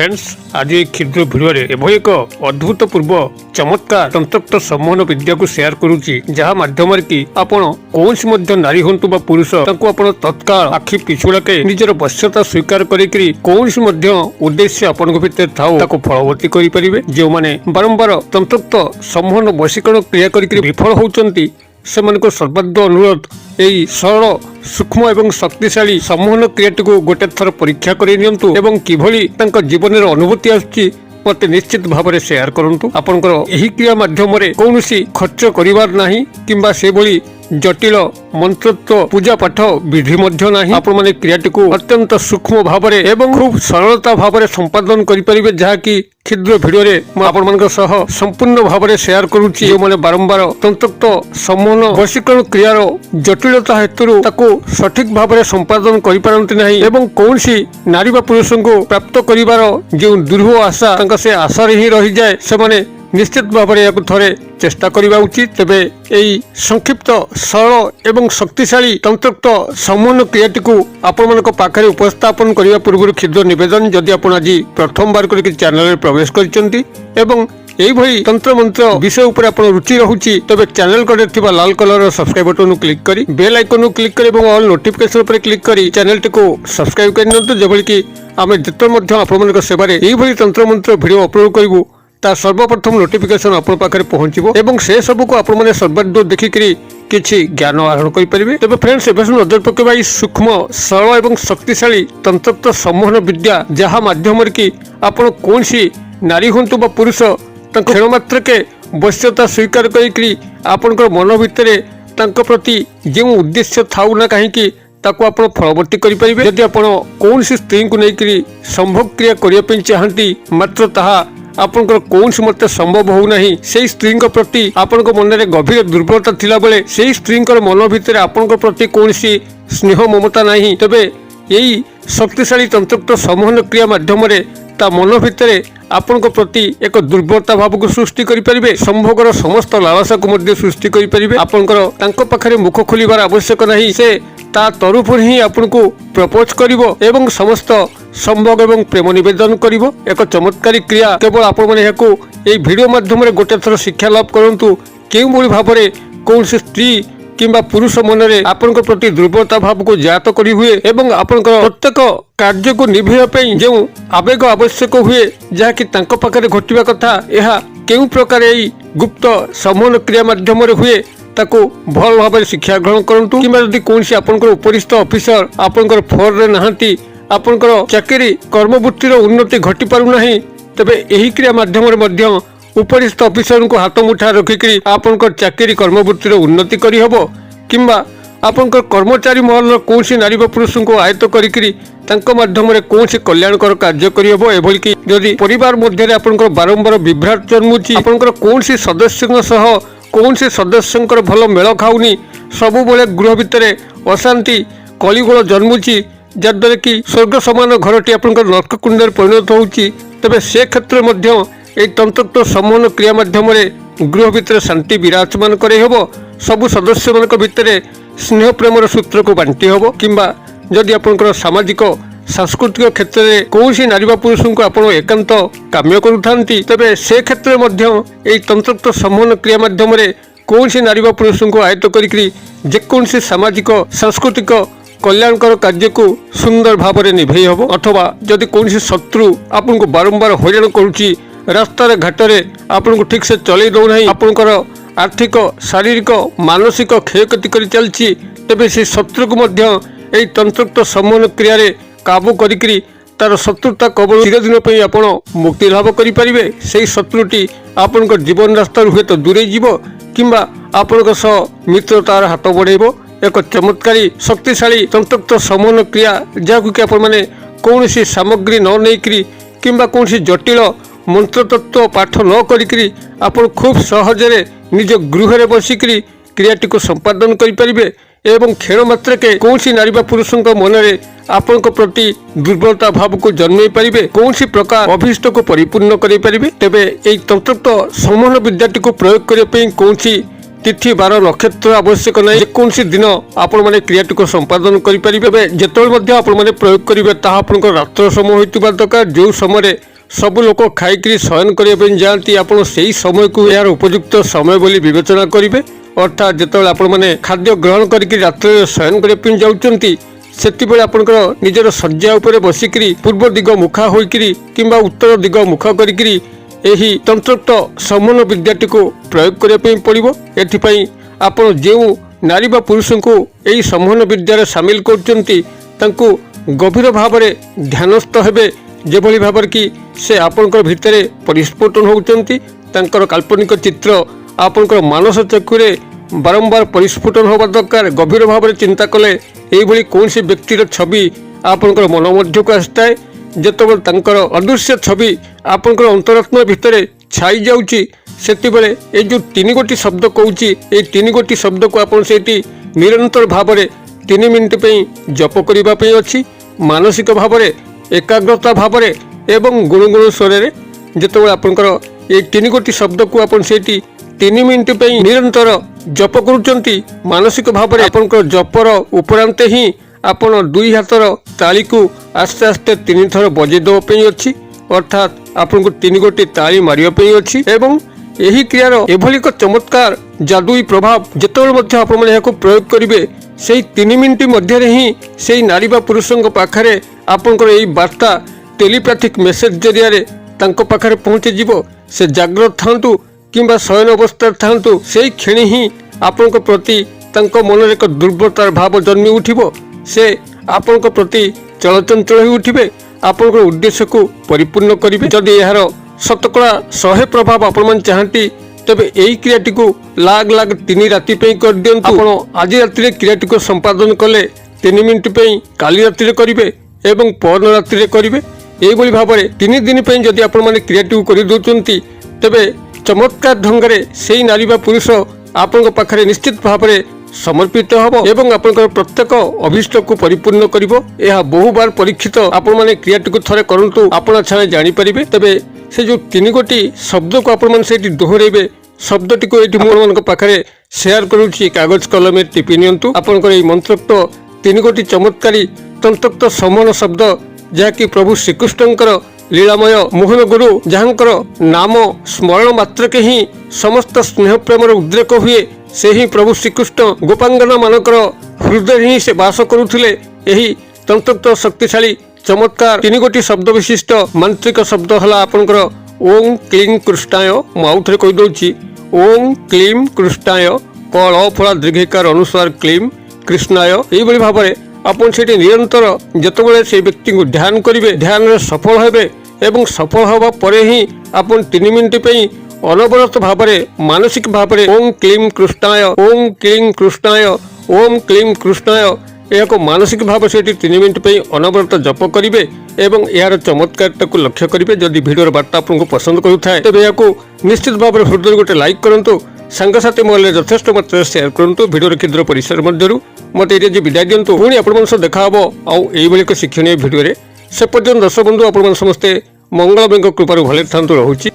Friends आज ये क्षुद्र भिडियो एभली एक अद्भुतपूर्व चमत्कार तंत्रक्त सम्मोहन विद्या को शेयर करुच्ची जहाँ माध्यम कि आपण कौन नारी हूँ बा पुरुष तत्काल आखि पिछुड़ाके निजर वश्यता स्वीकार करी कौन उद्देश्य आपण भितर थाऊ फलवती करें जो मैंने बारंबार तंत्रक्त सम्मोहन वशीकरण क्रिया करी विफल होती से सर्वाध अनुरोध यही सरल सूक्ष्म एवं शक्तिशाली सम्मोहन क्रियाटी को गोटे थर परीक्षा कर किभली जीवन में अनुभूति आसुची मत निश्चित भाव में शेयर करूँ आपंकर यही क्रिया माध्यम कौन खर्च करिवार नहीं किंबा से भली जटिल मंत्रत्व पूजा पाठ विधि नहीं आपण माने क्रियाटी को अत्यंत सूक्ष्म भाव में एवं खूब सरलता भाव में संपादन करें जहाँकि क्षुद्र भिडियो रे आपण मान संपूर्ण भाव में शेयर करुच्ची जो मैंने बारंबार तंत्रक्त सम्मोहन वशीकरण क्रियार जटिलता हेतु सठिक भाव में संपादन करें एवं कौन नारी बा पुरुष को प्राप्त करिवार जो दुर्ह आशा से आशा ही रही जाए से निश्चित भाव में थे चेष्टा करने उचित तेबे यही संक्षिप्त सरल एवं शक्तिशाली तंत्रक्त सम्मोहन क्रियाटी को आपण पाखे उपस्थापन करने पूर्व क्षुद्र निवेदन जदि आप आज प्रथम बार करके चैनल में प्रवेश करछंती एवं यही तंत्र मंत्र विषय उपर आप रुचि रहुची तबे चैनल कड़े लाल कलर सब्सक्राइब बटन क्लिक करी बेल आइकन क्लिक करी और ऑल नोटिफिकेशन पर क्लिक करी चैनल को सब्सक्राइब कर जबल कि आम जिते आपण सेवारे यही तंत्र मंत्र भिडियो अपलोड करूँ ता सर्वप्रथम नोटिफिकेशन आपण पाखे पहुंचो एवं से सब को आपण मैंने सर्वाध देखिकी किसी ज्ञान आहरण करेंगे तेज फ्रेंड्स एवं नजर पकेबा सूक्ष्म सरल एवं शक्तिशाली तंत्रक्त सम्मोहन विद्या जहाँ माध्यम कि आपण कौन नारी हूँ बा पुरुष क्षण मात्र के वश्यता स्वीकार करी आपणकर मन भितर प्रति जो उद्देश्य थाऊ ना कहीं ताको आपण फलवती करें जदि आप कौन स्त्री को लेकर संभोग क्रिया करने चाहती मात्र ताहा आपनकर कौन मत संभव होना से स्त्री प्रति आपण मन में गभीर दुर्बलता थिला बेले से स्त्री मन भितर आपण प्रति कौन स्नेह ममता नहीं तेबे यही शक्तिशाली तंत्रक्त सम्मोहन क्रिया माध्यम ता मन भितर आपण प्रति एक दुर्बलता भाव को सृष्टि करें संभोगर समस्त लालसा को सृष्टि करें आपंकर पाखे मुख खोलिबार आवश्यक नहीं से ता तरफ ही आपन को प्रपोज करिवो एवं समस्त संभोग एवं प्रेम निवेदन करिवो एक चमत्कारी क्रिया केवल आपण माने याको एई वीडियो माध्यम रे गोटे थर शिक्षा लाभ करंतु केउ भली भाव रे कौन स्त्री किंबा पुरुष मन में आपण प्रति दुर्बलता भाव को जात करी हुए एवं आपण प्रत्येक कार्य को निभेवा जो आवेग आवश्यक हुए जहाँकि पाखे घटवा कथा यह केउ प्रकार यही गुप्त सम्मोहन क्रिया माध्यम हुए ताको भल भाव में शिक्षा ग्रहण करंतु किंबा यदि कौन आपनकर उपरिस्थ ऑफिसर आपनकर फोर रे नहांती आपनकर चाकरी कर्मवृत्तिर उन्नति घटी पारु नाही तबे एही क्रिया माध्यम रे उपरिस्थ ऑफिसर को हाथ मुठा रखिकी आपनकर चाकरी कर्मवृत्तिर उन्नति करी हबो किंबा आपनकर कर्मचारी महल कौन नारी व पुरुष को आयत्त करी माध्यम कौन कल्याणकर कार्य करहब एभली कि जदि परिवार मध्य आपनकर बारंबार विभ्राट जन्मुची आपनकर कौन सदस्य सह कौन सदस्य भल मेल खाऊनी सबु बेले गृह भितर अशांति कलिगोल जन्मुची जद्वारा कि स्वर्ग समान घरटी आपनकर नरककुंड परिणत होउची तबे से क्षेत्र मध्य एक तंत्रक्त सम्मोहन क्रिया माध्यम गृह भितर शांति विराजमान करहब सबु सदस्य मान भितर स्नेह प्रेमर सूत्र को बांटी हब किंबा जदि आपनकर सामाजिक सांस्कृतिक क्षेत्र में कौन नारी बा पुरुष को आप एकांत काम्य करुथांती तबे से क्षेत्र में तंत्रक्त सम्मोहन क्रिया माध्यम कौन नारी बा पुरुष को आयत्त करी जेकोसी सामाजिक सांस्कृतिक कल्याणकर कार्य को सुंदर भाव में निभे हब अथवा जदि कौन शत्रु आपन को बारंबार हैरान करुच्ची रास्तार घाटे आपन को ठीक से चलई दौना आपनकर आर्थिक शारीरिक मानसिक क्षयक्षति कर चलती तेबे से शत्रु को यही तंत्रक्त सम्मोहन क्रिया काबू करी तार शत्रुता कबल चिरदिन आप मुक्ति लाभ करें से शत्रुटी आपण जीवन रास्ता हुए तो दूरे जीव किंबा आपण मित्रतार हाथ बढ़ेब एक चमत्कारी शक्तिशाली तंत्रक्त सम्मोहन क्रिया जहाँ कि आपण मैंने कौन सामग्री न नहीं किंबा कौन जटिल मंत्रतत्व पाठ न करी आपण खूब सहजरे निज गृह में बसिकी क्रियाटी को संपादन करें एवं क्षण मात्र के कौन नारी बा पुरुष मन में आपण प्रति दुर्बलता भाव को जन्म पारे कौन प्रकार अभीष्ट को परिपूर्ण करें तेबे यही तंत्रक्त सम्मोहन विद्याटी को प्रयोग करने कौन तिथि बार नक्षत्र आवश्यक नहीं जेकोसी दिन आपण मैंने क्रियाटी को संपादन करें जिते प्रयोग करेंगे रात्र समय होता दरकार जो समय ସବୁ ଲୋକ ଖାଇକିରି ଶୟନ କରିବା ପାଇଁ ଯାଆନ୍ତି ଆପଣ ସେହି ସମୟକୁ ଏହାର ଉପଯୁକ୍ତ ସମୟ ବୋଲି ବିବେଚନା କରିବେ। ଅର୍ଥାତ୍ ଯେତେବେଳେ ଆପଣମାନେ ଖାଦ୍ୟ ଗ୍ରହଣ କରିକି ରାତ୍ରରେ ଶୟନ କରିବା ପାଇଁ ଯାଉଛନ୍ତି ସେତେବେଳେ ଆପଣଙ୍କର ନିଜର ଶଯ୍ୟା ଉପରେ ବସିକିରି ପୂର୍ବ ଦିଗ ମୁଖା ହୋଇକିରି କିମ୍ବା ଉତ୍ତର ଦିଗ ମୁଖ କରିକିରି ଏହି ତନ୍ତ୍ରୋକ୍ତ ସମନ ବିଦ୍ୟାଟିକୁ ପ୍ରୟୋଗ କରିବା ପାଇଁ ପଡ଼ିବ। ଏଥିପାଇଁ ଆପଣ ଯେଉଁ ନାରୀ ବା ପୁରୁଷଙ୍କୁ ଏହି ସମନ ବିଦ୍ୟାରେ ସାମିଲ କରୁଛନ୍ତି ତାଙ୍କୁ ଗଭୀର ଭାବରେ ଧ୍ୟାନସ୍ଥ ହେବେ, ଯେଭଳି ଭାବରେ କି ସେ ଆପଣଙ୍କର ଭିତରେ ପରିସ୍ଫୁଟନ ହେଉଛନ୍ତି। ତାଙ୍କର କାଳ୍ପନିକ ଚିତ୍ର ଆପଣଙ୍କର ମାନସ ଚକ୍ଷୁରେ ବାରମ୍ବାର ପରିସ୍ଫୁଟନ ହେବା ଦରକାର। ଗଭୀର ଭାବରେ ଚିନ୍ତା କଲେ ଏହିଭଳି କୌଣସି ବ୍ୟକ୍ତିର ଛବି ଆପଣଙ୍କର ମନ ମଧ୍ୟକୁ ଆସିଥାଏ। ଯେତେବେଳେ ତାଙ୍କର ଅଦୃଶ୍ୟ ଛବି ଆପଣଙ୍କର ଅନ୍ତରାତ୍ମା ଭିତରେ ଛାଇ ଯାଉଛି ସେତେବେଳେ ଏଇ ଯେଉଁ 3 ଗୋଟି ଶବ୍ଦ କହୁଛି ଏଇ 3 ଗୋଟି ଶବ୍ଦକୁ ଆପଣ ସେଇଠି ନିରନ୍ତର ଭାବରେ 3 ମିନିଟ୍ ପାଇଁ ଜପ କରିବା ପାଇଁ ଅଛି। ମାନସିକ ଭାବରେ ଏକାଗ୍ରତା ଭାବରେ ଏବଂ ଗୁଣୁଗୁଣୁ ସ୍ୱରରେ ଯେତେବେଳେ ଆପଣଙ୍କର ଏଇ 3 ଗୋଟି ଶବ୍ଦକୁ ଆପଣ ସେଇଠି 3 ମିନିଟ୍ ପାଇଁ ନିରନ୍ତର ଜପ କରୁଛନ୍ତି ମାନସିକ ଭାବରେ ଆପଣଙ୍କର ଜପର ଉପରାନ୍ତେ ହିଁ ଆପଣ 2 ହାତର ତାଳିକୁ ଆସ୍ତେ ଆସ୍ତେ 3 ଥର ବଜେଇ ଦେବା ପାଇଁ ଅଛି। ଅର୍ଥାତ୍ ଆପଣଙ୍କୁ 3 ଗୋଟି ତାଳି ମାରିବା ପାଇଁ ଅଛି ଏବଂ ଏହି କ୍ରିୟାର ଏଭଳି ଏକ ଚମତ୍କାର ଯାଦୁଇ ପ୍ରଭାବ ଯେତେବେଳେ ମଧ୍ୟ ଆପଣମାନେ ଏହାକୁ ପ୍ରୟୋଗ କରିବେ ସେହି 3 ମିନିଟ୍ ମଧ୍ୟରେ ହିଁ ସେହି ନାରୀ ବା ପୁରୁଷଙ୍କ ପାଖରେ ଆପଣଙ୍କର ଏହି ବାର୍ତ୍ତା ଟେଲିପାଥିକ୍ ମେସେଜ ଜରିଆରେ ତାଙ୍କ ପାଖରେ ପହଞ୍ଚିଯିବ। ସେ ଜାଗ୍ରତ ଥାନ୍ତୁ କିମ୍ବା ଶୟନ ଅବସ୍ଥାରେ ଥାନ୍ତୁ ସେହି କ୍ଷଣି ହିଁ ଆପଣଙ୍କ ପ୍ରତି ତାଙ୍କ ମନରେ ଏକ ଦୁର୍ବଳତାର ଭାବ ଜନ୍ମି ଉଠିବ। ସେ ଆପଣଙ୍କ ପ୍ରତି ଚଳଚଞ୍ଚଳ ହୋଇ ଉଠିବେ, ଆପଣଙ୍କର ଉଦ୍ଦେଶ୍ୟକୁ ପରିପୂର୍ଣ୍ଣ କରିବେ। ଯଦି ଏହାର ଶତକଡ଼ା 100 ପ୍ରଭାବ ଆପଣମାନେ ଚାହାନ୍ତି ତେବେ ଏହି କ୍ରିୟାଟିକୁ ଲାଗ 3 ରାତି ପାଇଁ କରିଦିଅନ୍ତୁ। ଆପଣ ଆଜି ରାତିରେ କ୍ରିୟାଟିକୁ ସମ୍ପାଦନ କଲେ 3 ମିନିଟ୍ ପାଇଁ କାଲି ରାତିରେ କରିବେ ଏବଂ ପରଦିନ ରାତିରେ କରିବେ। ଏହିଭଳି ଭାବରେ 3 ଦିନ ପାଇଁ ଯଦି ଆପଣମାନେ କ୍ରିୟାଟିକୁ କରିଦେଉଛନ୍ତି ତେବେ ଚମତ୍କାର ଢଙ୍ଗରେ ସେହି ନାରୀ ବା ପୁରୁଷ ଆପଣଙ୍କ ପାଖରେ ନିଶ୍ଚିତ ଭାବରେ ସମର୍ପିତ ହେବ ଏବଂ ଆପଣଙ୍କର ପ୍ରତ୍ୟେକ ଅଭିଷ୍ଟକୁ ପରିପୂର୍ଣ୍ଣ କରିବ। ଏହା ବହୁବାର ପରୀକ୍ଷିତ। ଆପଣମାନେ କ୍ରିୟାଟିକୁ ଥରେ କରନ୍ତୁ, ଆପଣ ଛାଏ ଜାଣିପାରିବେ। ତେବେ ସେ ଯେଉଁ 3 ଗୋଟି ଶବ୍ଦକୁ ଆପଣମାନେ ସେଇଠି ଦୋହରାଇବେ ଶବ୍ଦଟିକୁ ଏଇଠି ମୁଁ ଆପଣମାନଙ୍କ ପାଖରେ ସେୟାର କରୁଛି, କାଗଜ କଲମରେ ଟିପି ନିଅନ୍ତୁ। ଆପଣଙ୍କର ଏହି ମନ୍ତ୍ରୋକ୍ତ 3 ଗୋଟି ଚମତ୍କାରୀ ତନ୍ତ୍ରୋକ୍ତ ସମନ ଶବ୍ଦ ଯାହାକି ପ୍ରଭୁ ଶ୍ରୀକୃଷ୍ଣଙ୍କର ଲୀଳାମୟ ମୋହନ ଗୁରୁ, ଯାହାଙ୍କର ନାମ ସ୍ମରଣ ମାତ୍ରକେ ହିଁ ସମସ୍ତ ସ୍ନେହ ପ୍ରେମର ଉଦ୍ରେକ ହୁଏ। ସେହି ପ୍ରଭୁ ଶ୍ରୀକୃଷ୍ଣ ଗୋପାଙ୍ଗନା ମାନଙ୍କର ହୃଦୟରେ ହିଁ ସେ ବାସ କରୁଥିଲେ। ଏହି ତନ୍ତ୍ରୋକ୍ତ ଶକ୍ତିଶାଳୀ ଚମତ୍କାର 3 ଗୋଟି ଶବ୍ଦ ବିଶିଷ୍ଟ ମାନ୍ତ୍ରିକ ଶବ୍ଦ ହେଲା ଆପଣଙ୍କର ଓଂ କ୍ଲିଂ କୃଷ୍ଣାୟ। ମୁଁ ଆଉ ଥରେ କହିଦେଉଛି, ଓଂ କ୍ଲିଂ କୃଷ୍ଣାୟ, କଳ ଫଳା ଦୀର୍ଘିକାର ଅନୁସାର କ୍ଲିଂ କୃଷ୍ଣାୟ। ଏହିଭଳି ଭାବରେ ଆପଣ ସେଠି ନିରନ୍ତର ଯେତେବେଳେ ସେହି ବ୍ୟକ୍ତିଙ୍କୁ ଧ୍ୟାନ କରିବେ ଧ୍ୟାନରେ ସଫଳ ହେବେ ଏବଂ ସଫଳ ହେବା ପରେ ହିଁ ଆପଣ 3 ମିନିଟ୍ ପାଇଁ ଅନବରତ ଭାବରେ ମାନସିକ ଭାବରେ ଓಂ କ୍ଲିଂ କୃଷ୍ଣାୟ, ଓಂ କ୍ଲିଂ କୃଷ୍ଣାୟ, ଓಂ କ୍ଲିଂ କୃଷ୍ଣାୟ ଏହାକୁ ମାନସିକ ଭାବେ ସେଠି 3 ମିନିଟ୍ ପାଇଁ ଅନବରତ ଜପ କରିବେ ଏବଂ ଏହାର ଚମତ୍କାରଟାକୁ ଲକ୍ଷ୍ୟ କରିବେ। ଯଦି ଭିଡ଼ିଓର ବାର୍ତ୍ତା ଆପଣଙ୍କୁ ପସନ୍ଦ କରୁଥାଏ ତେବେ ଏହାକୁ ନିଶ୍ଚିତ ଭାବରେ ହୃଦୟରେ ଗୋଟେ ଲାଇକ୍ କରନ୍ତୁ, ସାଙ୍ଗସାଥି ମହଲରେ ଯଥେଷ୍ଟ ମାତ୍ରାରେ ସେୟାର କରନ୍ତୁ। ଭିଡ଼ିଓର କ୍ଷୁଦ୍ର ପରିସର ମଧ୍ୟରୁ ମୋତେ ଏଇଠି ବିଦାୟ ଦିଅନ୍ତୁ। ପୁଣି ଆପଣମାନଙ୍କ ସହ ଦେଖା ହେବ ଆଉ ଏଇଭଳି ଏକ ଶିକ୍ଷଣୀୟ ଭିଡ଼ିଓରେ। ସେ ପର୍ଯ୍ୟନ୍ତ ଦର୍ଶକ ବନ୍ଧୁ ଆପଣମାନେ ସମସ୍ତେ ମଙ୍ଗଳମୟଙ୍କ କୃପାରୁ ଭଲରେ ଥାନ୍ତୁ। ରହୁଛି।